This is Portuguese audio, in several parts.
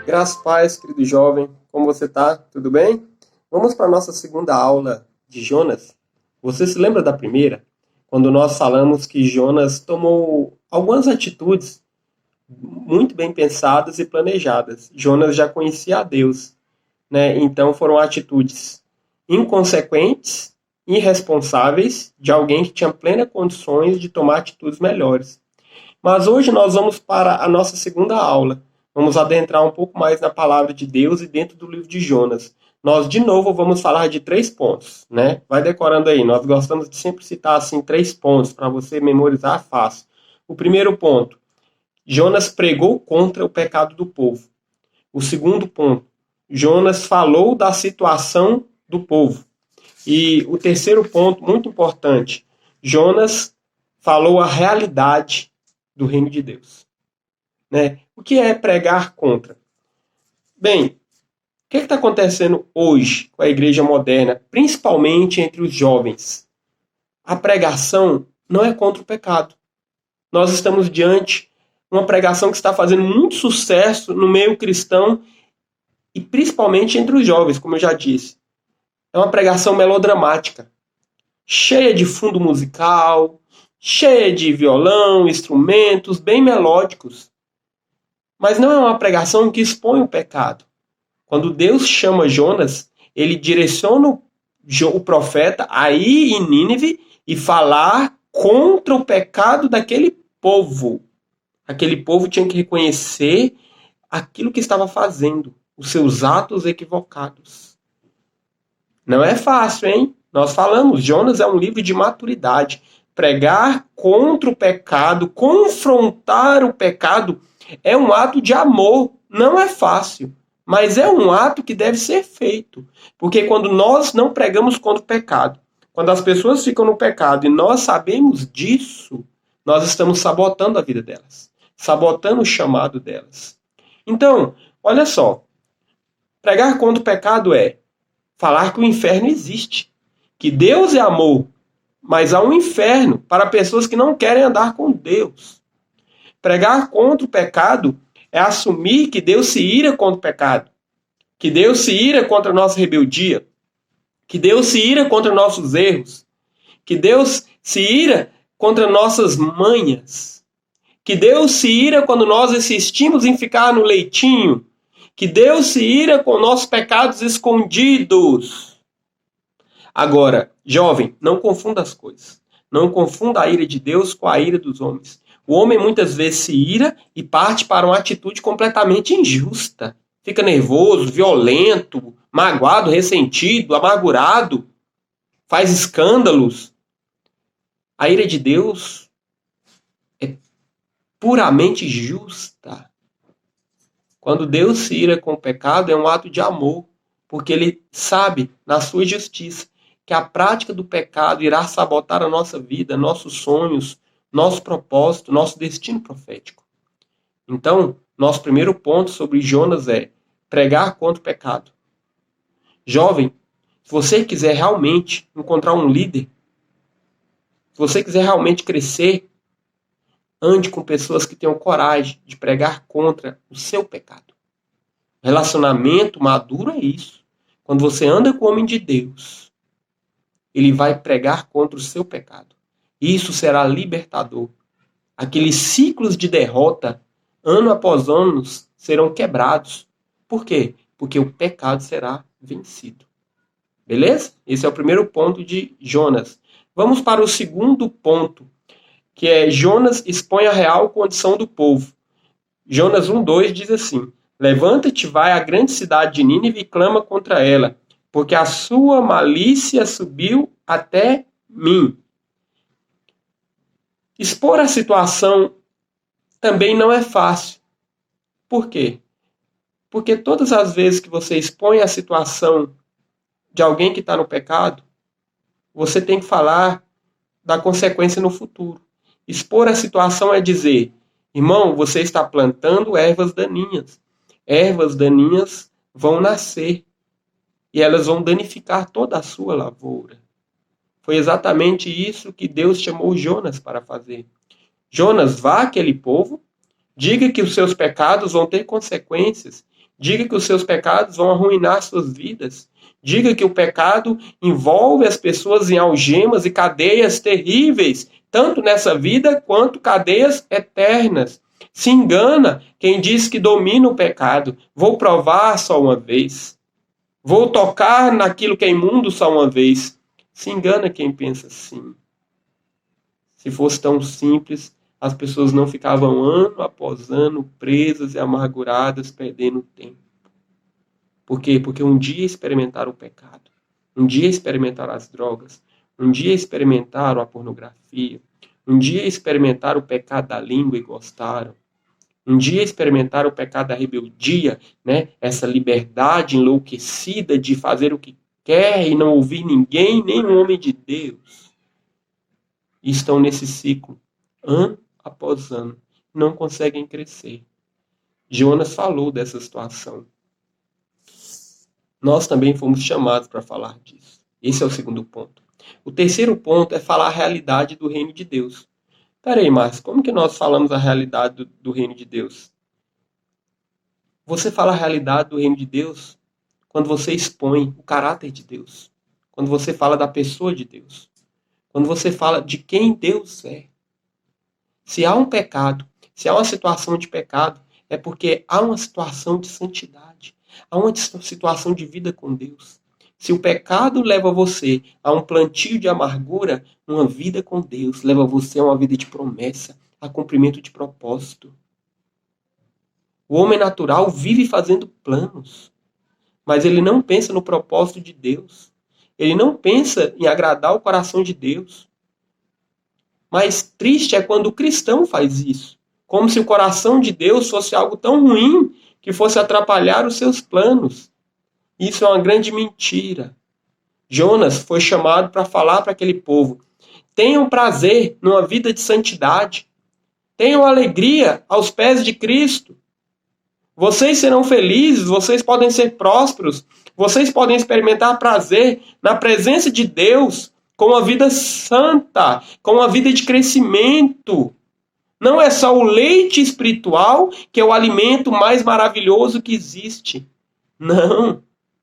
Graças a Paz, querido jovem, como você está? Tudo bem? Vamos para a nossa segunda aula de Jonas. Você se lembra da primeira? Quando nós falamos que Jonas tomou algumas atitudes muito bem pensadas e planejadas. Jonas já conhecia a Deus, né? Então foram atitudes inconsequentes, irresponsáveis, de alguém que tinha plenas condições de tomar atitudes melhores. Mas hoje nós vamos para a nossa segunda aula. Vamos adentrar um pouco mais na palavra de Deus e dentro do livro de Jonas. Nós, de novo, vamos falar de 3 pontos, né? Vai decorando aí. Nós gostamos de sempre citar, assim, 3 pontos para você memorizar fácil. O primeiro ponto, Jonas pregou contra o pecado do povo. O segundo ponto, Jonas falou da situação do povo. E o terceiro ponto, muito importante, Jonas falou a realidade do reino de Deus. Né? O que é pregar contra? Bem, o que está acontecendo hoje com a igreja moderna, principalmente entre os jovens? A pregação não é contra o pecado. Nós estamos diante de uma pregação que está fazendo muito sucesso no meio cristão e principalmente entre os jovens, como eu já disse. É uma pregação melodramática, cheia de fundo musical, cheia de violão, instrumentos bem melódicos. Mas não é uma pregação que expõe o pecado. Quando Deus chama Jonas, ele direciona o profeta a ir em Nínive e falar contra o pecado daquele povo. Aquele povo tinha que reconhecer aquilo que estava fazendo, os seus atos equivocados. Não é fácil, hein? Nós falamos, Jonas é um livro de maturidade. Pregar contra o pecado, confrontar o pecado, é um ato de amor. Não é fácil, mas é um ato que deve ser feito. Porque quando nós não pregamos contra o pecado, quando as pessoas ficam no pecado e nós sabemos disso, nós estamos sabotando a vida delas, sabotando o chamado delas. Então, olha só, pregar contra o pecado é falar que o inferno existe, que Deus é amor, mas há um inferno para pessoas que não querem andar com Deus. Pregar contra o pecado é assumir que Deus se ira contra o pecado, que Deus se ira contra a nossa rebeldia, que Deus se ira contra nossos erros, que Deus se ira contra nossas manhas, que Deus se ira quando nós insistimos em ficar no leitinho, que Deus se ira com nossos pecados escondidos. Agora, jovem, não confunda as coisas. Não confunda a ira de Deus com a ira dos homens. O homem muitas vezes se ira e parte para uma atitude completamente injusta. Fica nervoso, violento, magoado, ressentido, amargurado, faz escândalos. A ira de Deus é puramente justa. Quando Deus se ira com o pecado, é um ato de amor, porque ele sabe, na sua justiça, que a prática do pecado irá sabotar a nossa vida, nossos sonhos, nosso propósito, nosso destino profético. Então, nosso primeiro ponto sobre Jonas é pregar contra o pecado. Jovem, se você quiser realmente encontrar um líder, se você quiser realmente crescer, ande com pessoas que tenham coragem de pregar contra o seu pecado. Relacionamento maduro é isso. Quando você anda com o homem de Deus, ele vai pregar contra o seu pecado. Isso será libertador. Aqueles ciclos de derrota, ano após ano, serão quebrados. Por quê? Porque o pecado será vencido. Beleza? Esse é o primeiro ponto de Jonas. Vamos para o segundo ponto, que é Jonas expõe a real condição do povo. Jonas 1:2 diz assim: levanta-te, vai à grande cidade de Nínive e clama contra ela, porque a sua malícia subiu até mim. Expor a situação também não é fácil. Por quê? Porque todas as vezes que você expõe a situação de alguém que está no pecado, você tem que falar da consequência no futuro. Expor a situação é dizer: irmão, você está plantando ervas daninhas. Ervas daninhas vão nascer e elas vão danificar toda a sua lavoura. Foi exatamente isso que Deus chamou Jonas para fazer. Jonas, vá àquele povo, diga que os seus pecados vão ter consequências, Diga que os seus pecados vão arruinar suas vidas. Diga que o pecado envolve as pessoas em algemas e cadeias terríveis, tanto nessa vida quanto cadeias eternas. Se engana quem diz que domina o pecado. Vou provar só uma vez. Vou tocar naquilo que é imundo só uma vez. Se engana quem pensa assim. Se fosse tão simples, as pessoas não ficavam ano após ano presas e amarguradas, perdendo tempo. Por quê? Porque um dia experimentaram o pecado, um dia experimentaram as drogas, um dia experimentaram a pornografia, um dia experimentaram o pecado da língua e gostaram, um dia experimentaram o pecado da rebeldia, né? Essa liberdade enlouquecida de fazer o que quer e não ouvir ninguém, nem um homem de Deus. E estão nesse ciclo, ano após ano, não conseguem crescer. Jonas falou dessa situação. Nós também fomos chamados para falar disso. Esse é o segundo ponto. O terceiro ponto é falar a realidade do reino de Deus. Peraí, Márcio, como que nós falamos a realidade do reino de Deus? Você fala a realidade do reino de Deus quando você expõe o caráter de Deus. Quando você fala da pessoa de Deus. Quando você fala de quem Deus é. Se há um pecado, se há uma situação de pecado, é porque há uma situação de santidade. Há uma situação de vida com Deus. Se o pecado leva você a um plantio de amargura, uma vida com Deus leva você a uma vida de promessa, a cumprimento de propósito. O homem natural vive fazendo planos, mas ele não pensa no propósito de Deus. Ele não pensa em agradar o coração de Deus. Mas triste é quando o cristão faz isso, como se o coração de Deus fosse algo tão ruim que fosse atrapalhar os seus planos. Isso é uma grande mentira. Jonas foi chamado para falar para aquele povo: tenham prazer numa vida de santidade, tenham alegria aos pés de Cristo. Vocês serão felizes, vocês podem ser prósperos, vocês podem experimentar prazer na presença de Deus, com uma vida santa, com uma vida de crescimento. Não é só o leite espiritual que é o alimento mais maravilhoso que existe. Não,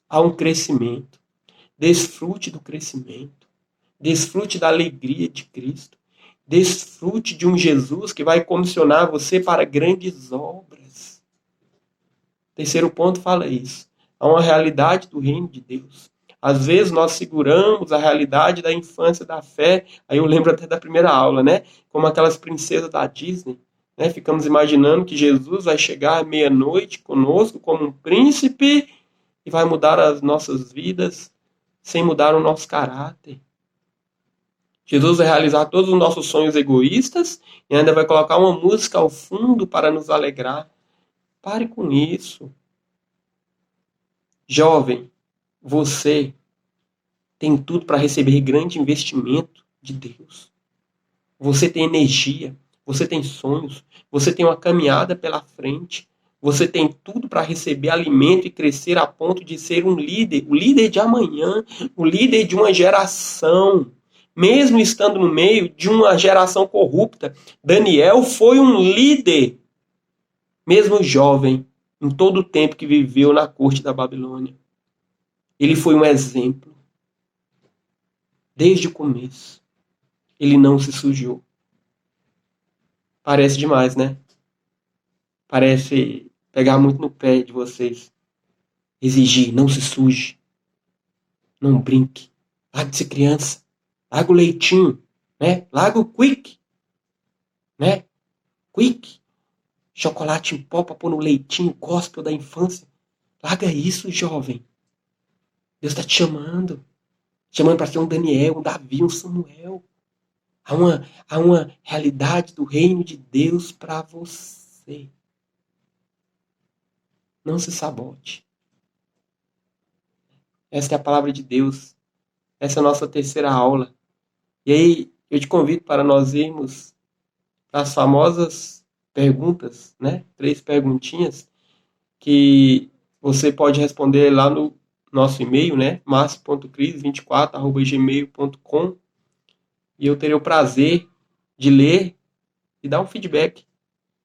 há um crescimento. Desfrute do crescimento. Desfrute da alegria de Cristo. Desfrute de um Jesus que vai comissionar você para grandes obras. Terceiro ponto fala isso. Há uma realidade do reino de Deus. Às vezes nós seguramos a realidade da infância da fé. Aí eu lembro até da primeira aula, né? Como aquelas princesas da Disney. Né? Ficamos imaginando que Jesus vai chegar à meia-noite conosco como um príncipe e vai mudar as nossas vidas sem mudar o nosso caráter. Jesus vai realizar todos os nossos sonhos egoístas e ainda vai colocar uma música ao fundo para nos alegrar. Pare com isso. Jovem, você tem tudo para receber grande investimento de Deus. Você tem energia, você tem sonhos, você tem uma caminhada pela frente, você tem tudo para receber alimento e crescer a ponto de ser um líder, o líder de amanhã, o líder de uma geração. Mesmo estando no meio de uma geração corrupta, Daniel foi um líder, mesmo jovem, em todo o tempo que viveu na corte da Babilônia. Ele foi um exemplo. Desde o começo. Ele não se sujou. Parece demais, né? Parece pegar muito no pé de vocês. Exigir, não se suje. Não brinque. Larga de ser criança. Larga o leitinho, né? Larga o quick, né? Quick. Chocolate em pó para pôr no leitinho, gospel da infância. Larga isso, jovem. Deus está te chamando. Chamando para ser um Daniel, um Davi, um Samuel. Há uma realidade do reino de Deus para você. Não se sabote. Essa é a palavra de Deus. Essa é a nossa terceira aula. E aí, eu te convido para nós irmos para as famosas perguntas, né? 3 perguntinhas que você pode responder lá no nosso e-mail, né? marcio.cris24@gmail.com, e eu terei o prazer de ler e dar um feedback,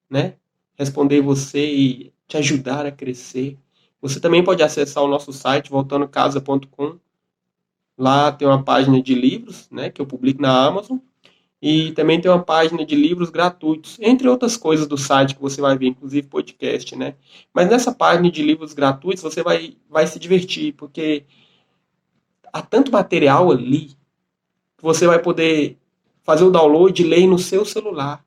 né? Responder você e te ajudar a crescer. Você também pode acessar o nosso site, voltandocasa.com. Lá tem uma página de livros, né, que eu publico na Amazon. E também tem uma página de livros gratuitos, entre outras coisas do site que você vai ver, inclusive podcast, né? Mas nessa página de livros gratuitos você vai se divertir, porque há tanto material ali que você vai poder fazer o download e ler no seu celular.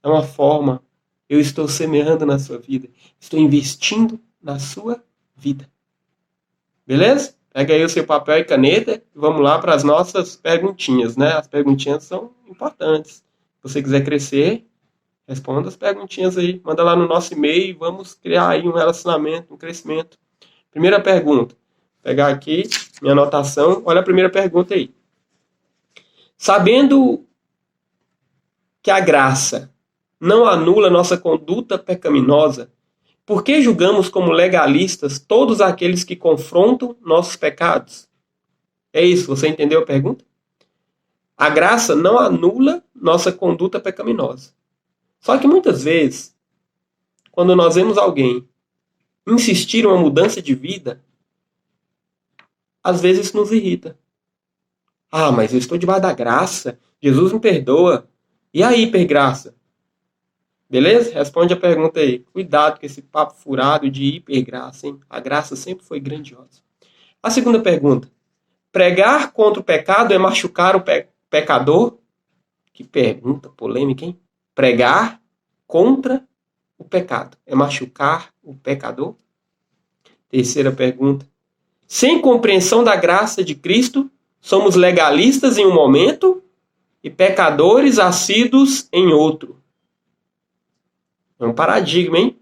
É uma forma, eu estou semeando na sua vida, estou investindo na sua vida. Beleza? Pega aí o seu papel e caneta e vamos lá para as nossas perguntinhas, né? As perguntinhas são importantes. Se você quiser crescer, responda as perguntinhas aí. Manda lá no nosso e-mail e vamos criar aí um relacionamento, um crescimento. Primeira pergunta. Vou pegar aqui minha anotação. Olha a primeira pergunta aí. Sabendo que a graça não anula nossa conduta pecaminosa, por que julgamos como legalistas todos aqueles que confrontam nossos pecados? É isso, você entendeu a pergunta? A graça não anula nossa conduta pecaminosa. Só que muitas vezes, quando nós vemos alguém insistir em uma mudança de vida, às vezes isso nos irrita. Ah, mas eu estou debaixo da graça, Jesus me perdoa. E aí, hipergraça? Beleza? Responde a pergunta aí. Cuidado com esse papo furado de hipergraça, hein? A graça sempre foi grandiosa. A segunda pergunta. Pregar contra o pecado é machucar o pecador? Que pergunta polêmica, hein? Pregar contra o pecado é machucar o pecador? Terceira pergunta. Sem compreensão da graça de Cristo, somos legalistas em um momento e pecadores assíduos em outro. É um paradigma, hein?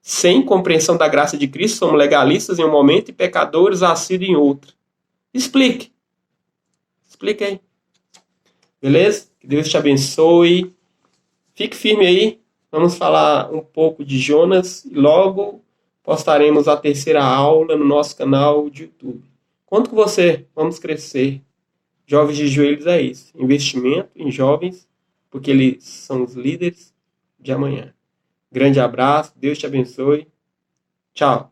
Sem compreensão da graça de Cristo, somos legalistas em um momento e pecadores assíduos em outro. Explique. Explique aí. Beleza? Que Deus te abençoe. Fique firme aí. Vamos falar um pouco de Jonas e logo postaremos a terceira aula no nosso canal de YouTube. Conto com você. Vamos crescer. Jovens de Joelhos é isso. Investimento em jovens, porque eles são os líderes de amanhã. Grande abraço. Deus te abençoe. Tchau.